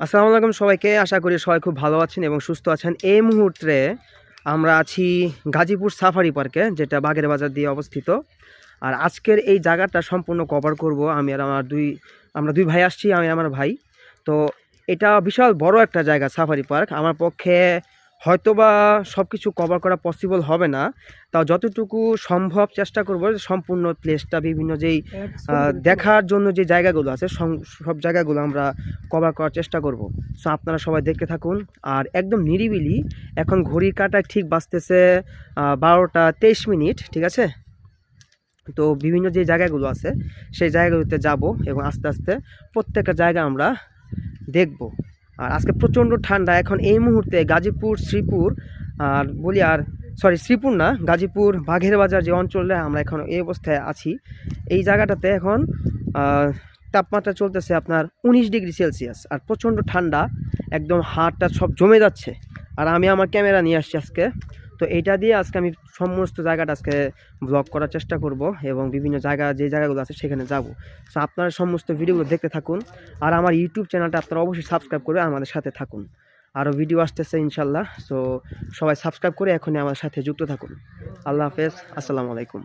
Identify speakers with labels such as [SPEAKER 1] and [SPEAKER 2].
[SPEAKER 1] আসসালামু আলাইকুম সবাইকে। আশা করি সবাই খুব ভালো আছেন এবং সুস্থ আছেন। এই মুহূর্তে আমরা আছি গাজীপুর সাফারি পার্কে, যেটা বাগের বাজার দিয়ে অবস্থিত। আর আজকের এই জায়গাটা সম্পূর্ণ কভার করব আমি আর আমরা দুই ভাই আসছি, আমি আমার ভাই। তো এটা বিশাল বড় একটা জায়গা সাফারি পার্ক। আমার পক্ষে হয়তোবা সব কিছু কভার করা পসিবল হবে না, তাও যতটুকু সম্ভব চেষ্টা করব সম্পূর্ণ প্লেসটা, বিভিন্ন যেই দেখার জন্য যে জায়গাগুলো আছে সব জায়গাগুলো আমরা কভার করার চেষ্টা করব। সো আপনারা সবাই দেখতে থাকুন। আর একদম নিরিবিলি, এখন ঘড়ির কাঁটায় ঠিক বাজতেছে 12টা 23 মিনিট, ঠিক আছে? তো বিভিন্ন যে জায়গাগুলো আছে সেই জায়গাগুলোতে যাব এবং আস্তে আস্তে প্রত্যেকটা জায়গা আমরা দেখব। আর আজকে প্রচণ্ড ঠান্ডা। এখন এই মুহূর্তে গাজীপুর শ্রীপুর আর বলি আর সরি শ্রীপুর না, গাজীপুর বাঘের বাজার যে অঞ্চলে আমরা এখন এই অবস্থায় আছি, এই জায়গাটাতে এখন তাপমাত্রা চলতেছে আপনার 19 ডিগ্রি সেলসিয়াস। আর প্রচণ্ড ঠান্ডা, একদম হাড়টা সব জমে যাচ্ছে। আর আমি আমার ক্যামেরা নিয়ে আসছি আজকে। তো এইটা দিয়ে আজকে আমি সমস্ত জায়গাটা আজকে ব্লগ করার চেষ্টা করব এবং বিভিন্ন জায়গা যে জায়গাগুলো আছে সেখানে যাব। সো আপনারা সমস্ত ভিডিওগুলো দেখতে থাকুন। আর আমার ইউটিউব চ্যানেলটা আপনারা অবশ্যই সাবস্ক্রাইব করে আমাদের সাথে থাকুন। আরও ভিডিও আসতেছে ইনশাল্লাহ। সো সবাই সাবস্ক্রাইব করে এখনই আমার সাথে যুক্ত থাকুন। আল্লাহ হাফেজ, আসসালামু আলাইকুম।